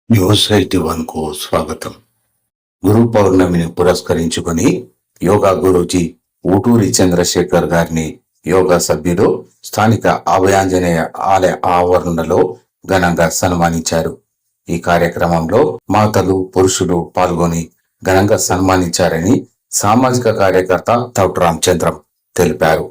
News 81 కు స్వాగతం. గురు పౌర్ణమిని పురస్కరించుకొని యోగా గురూజీ ఊటూరి చంద్రశేఖర్ గారిని యోగా సభ్యులు స్థానిక అభయాంజనేయ ఆలయ ఆవరణలో ఘనంగా సన్మానించారు. ఈ కార్యక్రమంలో మాతలు, పురుషులు పాల్గొని ఘనంగా సన్మానించారని సామాజిక కార్యకర్త తౌట్ రామచంద్రం తెలిపారు.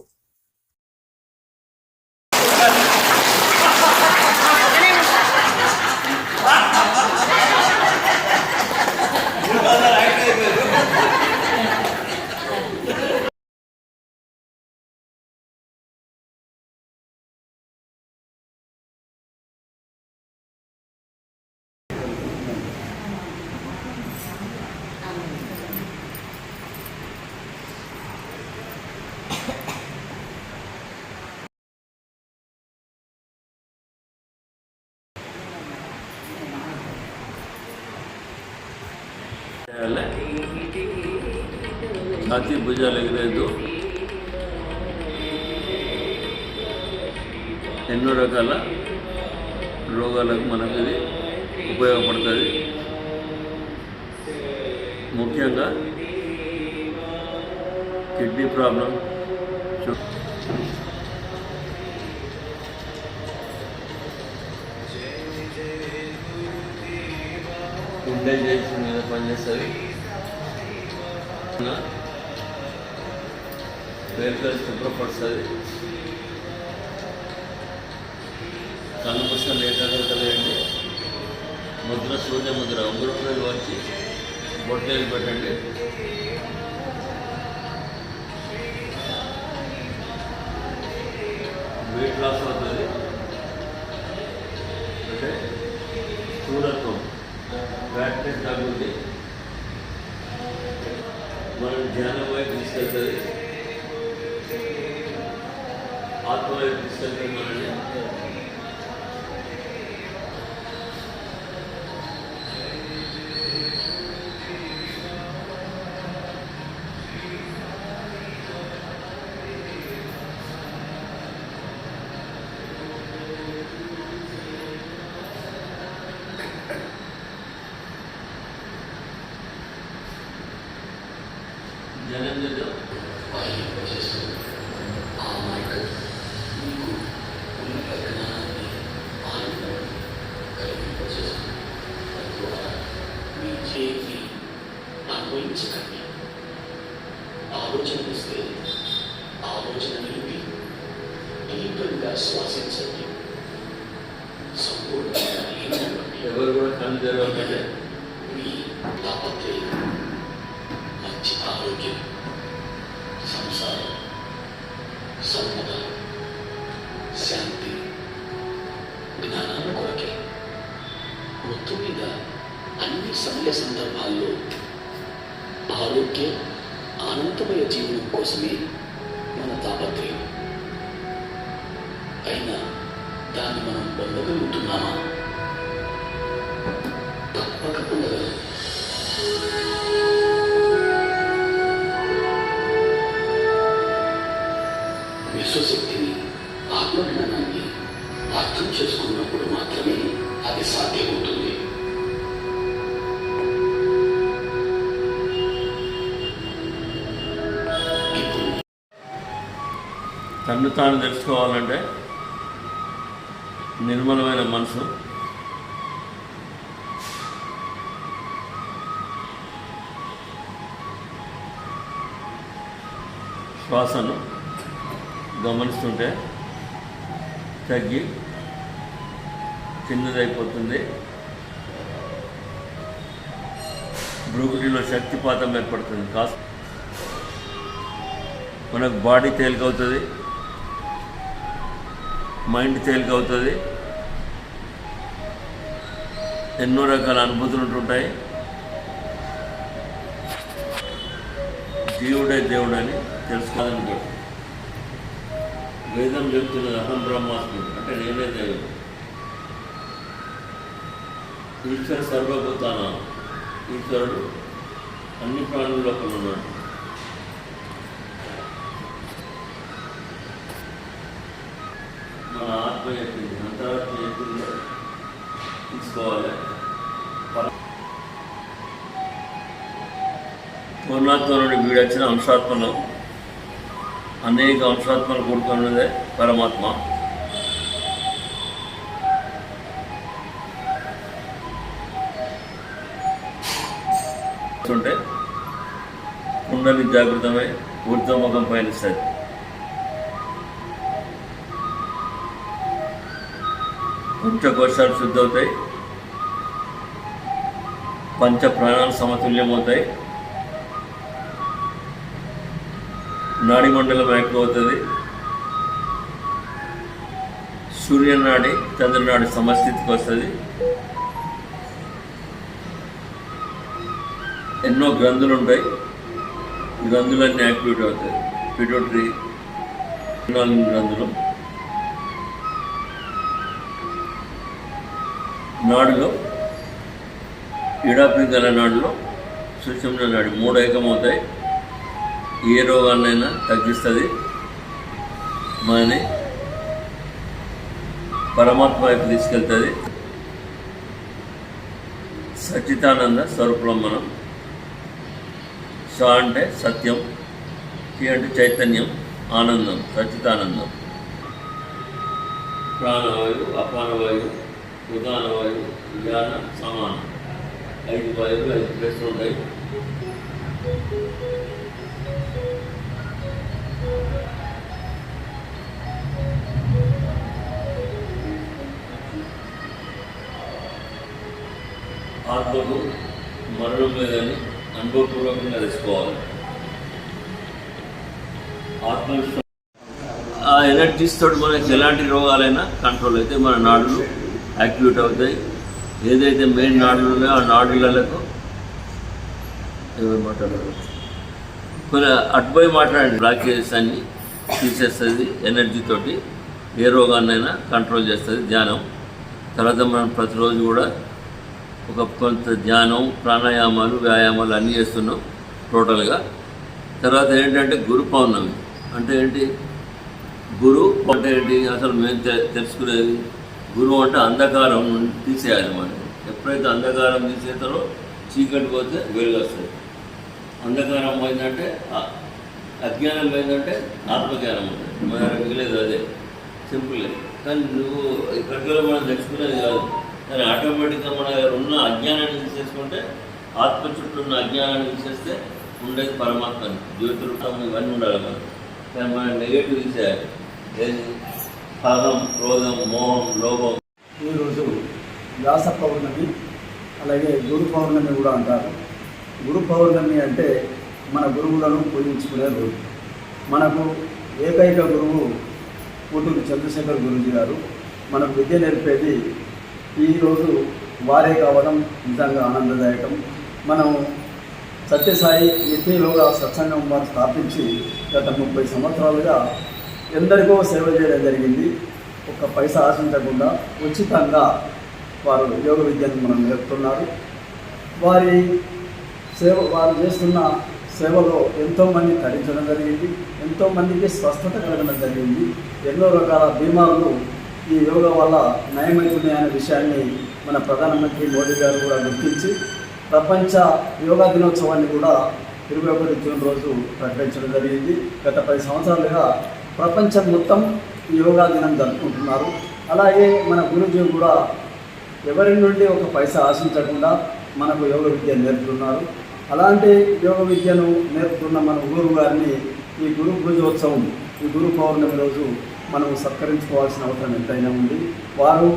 ఛాతీ భుజాలు ఎగిరేదు ఎన్నో రకాల రోగాలకు మనకు ఇది ఉపయోగపడుతుంది. ముఖ్యంగా కిడ్నీ ప్రాబ్లం, గుండె చేసి మీద పనిచేస్తుంది, వేరుకలు శుభ్రపడుతుంది, కనుమస లేటండి. ముద్ర, సూర్య ముద్ర ఉంగురం వచ్చి బొట్టేలు పెట్టండి. వెయిట్ లాస్ అవుతుంది. అంటే స్థూలత్వం, ఫ్యాట్నెస్ తగ్గుతుంది. మనం ధ్యానం వైపు తీసుకెళ్తుంది, ఆత్మ వైపు తీసుకెళ్తుంది మనల్ని. జనంలో అనుభవించకండి. ఆలోచన ఇస్తే ఆలోచన నిలిపి తీవ్రంగా శ్వాసించండి. సంపూర్ణంగా లీనమవ్వండి. ఎవరు కూడా కళ్ళు తెరవకండి. మీ తాపత్రయం, మంచి ఆరోగ్యం, సంసారం, సంపద, శాంతి, జ్ఞానాల కొరకే. మొత్తం మీద అన్ని సమయ సందర్భాల్లో ఆరోగ్య ఆనందమయ జీవనం కోసమే మన తాపత్రయం. అయినా దాన్ని మనం పొందగలుగుతున్నామా? తప్పక పొందగలం. విశ్వశక్తిని, ఆత్మజ్ఞానాన్ని అర్థం చేసుకున్నప్పుడు మాత్రమే అది సాధ్యమవుతుంది. తన్ను తాను తెలుసుకోవాలంటే నిర్మలమైన మనసు, శ్వాసను గమనిస్తుంటే తగ్గి చిన్నదైపోతుంది. బ్రూకుటిలో శక్తిపాతం ఏర్పడుతుంది. కాస్త మనకు బాడీ తేలికవుతుంది, మైండ్ తేలికవుతుంది, ఎన్నో రకాల అనుభూతులు ఉంటుంటాయి. జీవుడే దేవుడు అని తెలుసుకోవాలని వేదం చెప్తున్నది. అహం బ్రహ్మాస్మి అంటే నేనే దేవుడు. ఈశ్వర సర్వభూతాన, ఈశ్వరుడు అన్ని ప్రాణుల లోపల ఉన్నాడు. మన ఆత్మ చెప్పింది, అంతరాత్మ చెప్పింది తీసుకోవాలి. పూర్ణాత్మ నుండి వీడొచ్చిన అంశాత్మలు, అనేక అంశాత్మలు కూడుకున్నదే పరమాత్మ. ఉంటే కుండలి జాగృతమై ఊర్ధ్వముఖం పయనిస్తుంది. పంచకోశాలు శుద్ధవుతాయి, పంచ ప్రాణాలు సమతుల్యమవుతాయి, నాడి మండలం యాక్టివ్ అవుతుంది, సూర్యనాడి చంద్రనాడి సమస్థితికి వస్తుంది, ఎన్నో గ్రంథులు ఉంటాయి, గ్రంథులన్నీ యాక్టివేట్ అవుతాయి. పిట్యూటరీ 4 గ్రంథులు, నాడులో ఇడాపింగల నాడులో సుషుమ్న నాడి 3 ఏకమవుతాయి. ఏ రోగాన్నైనా తగ్గిస్తుంది, మనని పరమాత్మ వైపు తీసుకెళ్తుంది. సచ్చితానంద స్వరూపం మనం. స అంటే సత్యం, టి అంటే చైతన్యం, ఆనందం, సచ్చితానందం. ప్రాణవాయువు, అపానవాయువు, ఉదానవాయువు, జ్ఞాన సమానం. 5 వాయువులు 5 ప్లేస్లు ఉంటాయి. ఆత్మకు మరణం లేదని అనుభవపూర్వకంగా తెలుసుకోవాలి. ఆత్మవిశ్వాసం ఆ ఎనర్జీస్ తోటి మనకి ఎలాంటి రోగాలైనా కంట్రోల్ అయితే మన నాడులు యాక్టివేట్ అవుతాయి. ఏదైతే మెయిన్ నాడులు ఉన్నాయో ఆ నాడులకు ఎవరు మాట్లాడారు కొన్ని అటుపోయి మాట్లాడండి. బ్లాకేజెస్ అన్ని తీసేస్తుంది ఎనర్జీ తోటి. ఏ రోగాన్నైనా కంట్రోల్ చేస్తుంది ధ్యానం. తర్వాత మనం ప్రతిరోజు కూడా కొంత ధ్యానం, ప్రాణాయామాలు, వ్యాయామాలు అన్నీ చేస్తున్నాం టోటల్గా. తర్వాత ఏంటంటే గురు పౌర్ణమి అంటే ఏంటి? గురు అంటే ఏంటి అసలు మేము తెలుసుకునేది? గురువు అంటే అంధకారం నుండి తీసేయాలి మనం. ఎప్పుడైతే అంధకారం తీసేస్తారో చీకటి పోతే వెలుగు వస్తుంది. అంధకారం పోయిందంటే అజ్ఞానం పోయిందంటే ఆత్మజ్ఞానం ఉంటుంది. మన మిగిలేదు అదే సింపుల్. కానీ నువ్వు ఇక్కడికి మనం తెలుసుకునేది కాదు. కానీ ఆటోమేటిక్గా మన ఉన్న అజ్ఞానాన్ని తీసేసుకుంటే, ఆత్మ చుట్టూ ఉన్న అజ్ఞానాన్ని తీసేస్తే ఉండేది పరమాత్మని. జ్యోతులు ఇవన్నీ ఉండాలి మనం. కానీ మనం నెగటివ్ తీసేయాలి. ఏది? కామం, క్రోధం, మోహం, లోభం. ఈరోజు వ్యాస పౌర్ణమి, అలాగే గురు పౌర్ణమి కూడా అంటారు. గురు పౌర్ణమి అంటే మన గురువులను పూజించుకునే రోజు. మనకు ఏకైక గురువు ఊటూరి చంద్రశేఖర్ గురూజీ గారు. మనకు విద్య నేర్పేది ఈరోజు వారే కావడం నిజంగా ఆనందదాయకం. మనం సత్యసాయి నిత్యయోగా సత్సంగం వారు స్థాపించి గత 30 సంవత్సరాలుగా ఎందరికో సేవ చేయడం జరిగింది. ఒక్క పైసా ఆశించకుండా ఉచితంగా వారు యోగ విద్యను మనం నేర్పుతున్నారు. వారు చేస్తున్న సేవలో ఎంతోమంది తరించడం జరిగింది, ఎంతోమందికి స్వస్థత కలగడం జరిగింది. ఎన్నో రకాల బీమార్లు ఈ యోగా వల్ల నయమవుతున్నాయనే విషయాన్ని మన ప్రధానమంత్రి మోడీ గారు కూడా గుర్తించి ప్రపంచ యోగా దినోత్సవాన్ని కూడా 21 జూన్ రోజు ప్రకటించడం జరిగింది. గత 10 సంవత్సరాలుగా ప్రపంచం మొత్తం ఈ యోగా దినం జరుపుకుంటున్నారు. అలాగే మన గురుజీ కూడా ఎవరి నుండి ఒక పైసా ఆశించకుండా మనకు యోగ విద్య నేర్పుతున్నారు. అలాంటి యోగ విద్యను నేర్పుతున్న మన గురువు గారిని ఈ గురు పూజోత్సవం, ఈ గురు పౌర్ణమి రోజు మనం సత్కరించుకోవాల్సిన అవసరం ఎంతైనా ఉంది. వారు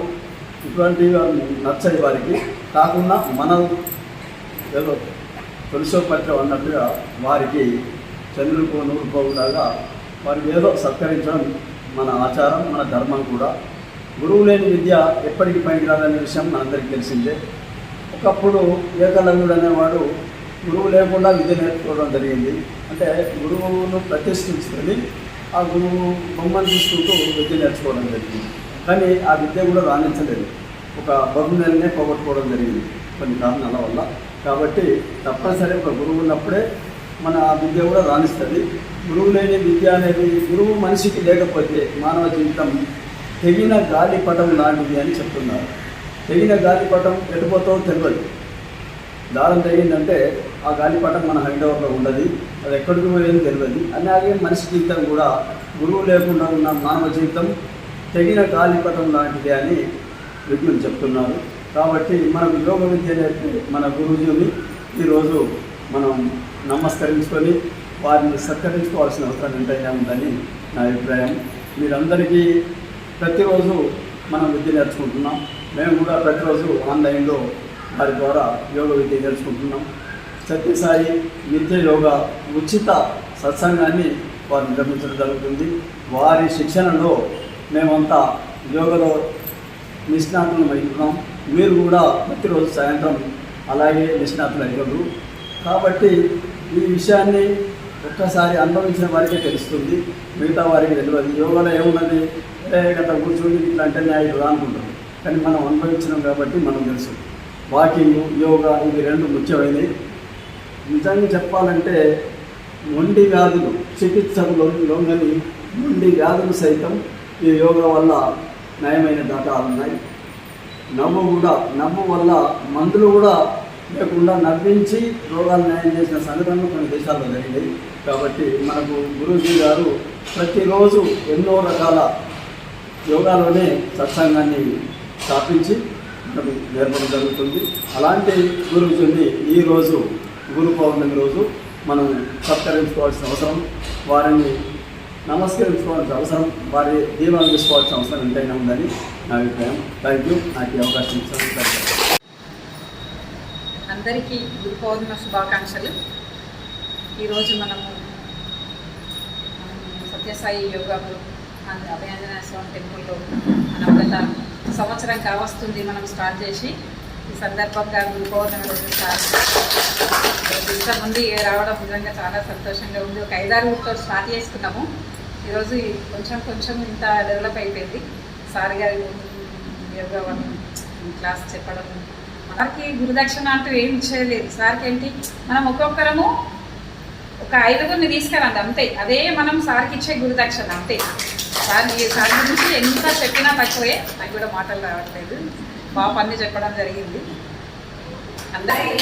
ఇటువంటివి నచ్చని వారికి కాకుండా మన ఏదో తులసోపత్రం అన్నట్టుగా వారికి చంద్రుడికో నూరుకోలాగా వారికి ఏదో సత్కరించడం మన ఆచారం, మన ధర్మం కూడా. గురువు లేని విద్య ఎప్పటికీ పనికిరాదనే విషయం మనందరికీ తెలిసిందే. ఒకప్పుడు ఏకలవ్యుడు అనేవాడు గురువు లేకుండా విద్య నేర్చుకోవడం జరిగింది. అంటే గురువును ప్రతిష్ఠించుకొని ఆ గురువు బొమ్మను తీసుకుంటూ విద్య నేర్చుకోవడం జరిగింది. కానీ ఆ విద్య కూడా రాణించలేదు. ఒక బహుమూల్యాన్నే పోగొట్టుకోవడం జరిగింది కొన్ని కారణాల వల్ల. కాబట్టి తప్పనిసరి ఒక గురువు ఉన్నప్పుడే మన ఆ విద్య కూడా రాణిస్తుంది. గురువు లేని విద్య అనేది, గురువు మనిషికి లేకపోతే మానవ జీవితం తెగిన గాలిపటం లాంటిది అని చెప్తున్నారు. తెగిన గాలిపటం ఎటుపోతో తెలియదు. దారం తెగిందంటే ఆ ఆ గాలిపటం మన హైందవర్లో ఉండదు, అది ఎక్కడికి పోయేది తెలియదు. అలాగే మనిషి జీవితం కూడా గురువు లేకుండా ఉన్న మానవ జీవితం తెగిన గాలిపటం లాంటిది అని విజ్ఞులు చెప్తున్నారు. కాబట్టి మనం యోగ విద్య నేర్పి మన గురువుని ఈరోజు మనం నమస్కరించుకొని వారిని సత్కరించుకోవాల్సిన అవసరం ఎంతైనా ఉందని నా అభిప్రాయం. మీరందరికీ ప్రతిరోజు మనం విద్య నేర్చుకుంటున్నాం. మేము కూడా ప్రతిరోజు ఆన్లైన్లో వారి ద్వారా యోగ విద్య నేర్చుకుంటున్నాం. సత్యసాయి నిత్య యోగ ఉచిత సత్సంగాన్ని వారు నిర్వహించడం జరుగుతుంది. వారి శిక్షణలో మేమంతా యోగలో నిష్ణాతులం అవుతున్నాం. మీరు కూడా ప్రతిరోజు సాయంత్రం అలాగే నిష్ణాతులు అయ్యారు. కాబట్టి ఈ విషయాన్ని ఒక్కసారి అనుభవించిన వారికే తెలుస్తుంది, మిగతా వారికి తెలియదు. యోగాలో ఏమున్నది, గత కూర్చొని ఇట్లా అంటే న్యాయుడు అనుకుంటారు, కానీ మనం అనుభవించినాం కాబట్టి మనం తెలుసు. వాకింగ్, యోగా ఇవి రెండు ముఖ్యమైనవి. నిజంగా చెప్పాలంటే మొండి వ్యాధులు చికిత్సలోని మొండి వ్యాధులు సైతం ఈ యోగా వల్ల నయమైన దాఖలాలు ఉన్నాయి. నవ్వు వల్ల మందులు కూడా లేకుండా నవ్వించి రోగాలు నయం చేసిన సంఘటనలు కొన్ని దేశాల్లో జరిగాయి. కాబట్టి మనకు గురూజీ గారు ప్రతిరోజు ఎన్నో రకాల యోగాలోనే సత్సంగాన్ని స్థాపించి మనకు నేర్పడం జరుగుతుంది. అలాంటి గురూజీని ఈరోజు గురు పౌర్ణమి రోజు మనం సత్కరించుకోవాల్సిన అవసరం, వారిని నమస్కరించుకోవాల్సిన అవసరం, వారి దీవెనలు తీసుకోవాల్సిన అవసరం ఎంతైనా ఉందని నా అభిప్రాయం. Thank you. నాకు ఈ అవకాశం ఇచ్చాను. అందరికీ గురు పౌర్ణిమ శుభాకాంక్షలు. ఈరోజు మనము సత్యసాయి యోగా అభయాంజనేయ స్వామి టెంపుల్లో మనం గత సంవత్సరం కావస్తుంది మనం స్టార్ట్ చేసి. ఈ సందర్భంగా గురు పౌర్ణమి రోజు ఇంతమంది రావడం నిజంగా చాలా సంతోషంగా ఉంది. ఒక 5-6 ఊరితో స్టార్ట్ చేసుకున్నాము. ఈరోజు కొంచెం ఇంత డెవలప్ అయిపోయింది. సార్ గారి యోగా క్లాస్ చెప్పడం, సార్కి గురుదక్షిణ అంటూ ఏం ఇచ్చేయలేదు. సార్కి ఏంటి, మనం ఒక్కొక్కరము ఒక 5గురిని తీసుకురండి అంతే, అదే మనం సార్కి ఇచ్చే గురుదక్షిణ అంతే. సార్ గురించి ఎంత చెప్పినా తక్కువే, నాకు కూడా మాటలు రావట్లేదు. బాగా పని చెప్పడం జరిగింది. అందరికీ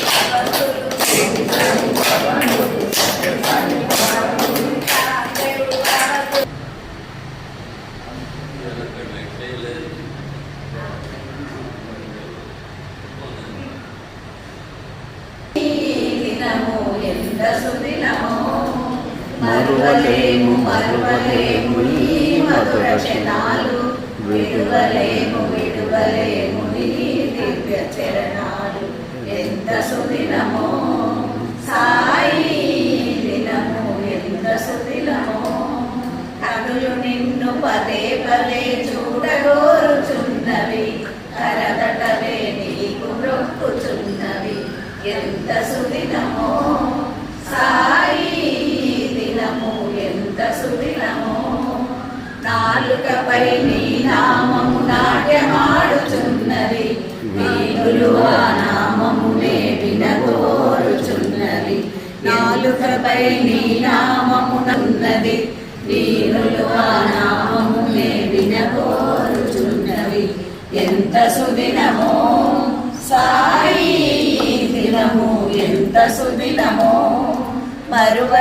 మరువలేము ఈ మధుర క్షణాలు, విడువలేము నీ దివ్య చరణాలు. ఎంత సుదినమో సాయి దినము, ఎంత సుదినమో. కనులు నిన్ను పదే చూడగోరుచున్నవి, కరదటవే నీకు మొక్కుచున్నవి. ఎంత సుదినమో సాయి దినము, ఎంత సుదినమో. నాలుకపై నీ నామము నాట్యమాడుచున్నది, వీణులు ఆ నామమునే వినగోరుచున్నది. నాలుకపై నీ నామమునున్నది, వీణులు ఆ నామమునే వినగోరుచున్నవి. ఎంత సుదినమో సాయి దినము, ఎంత సుదినమో. మరువ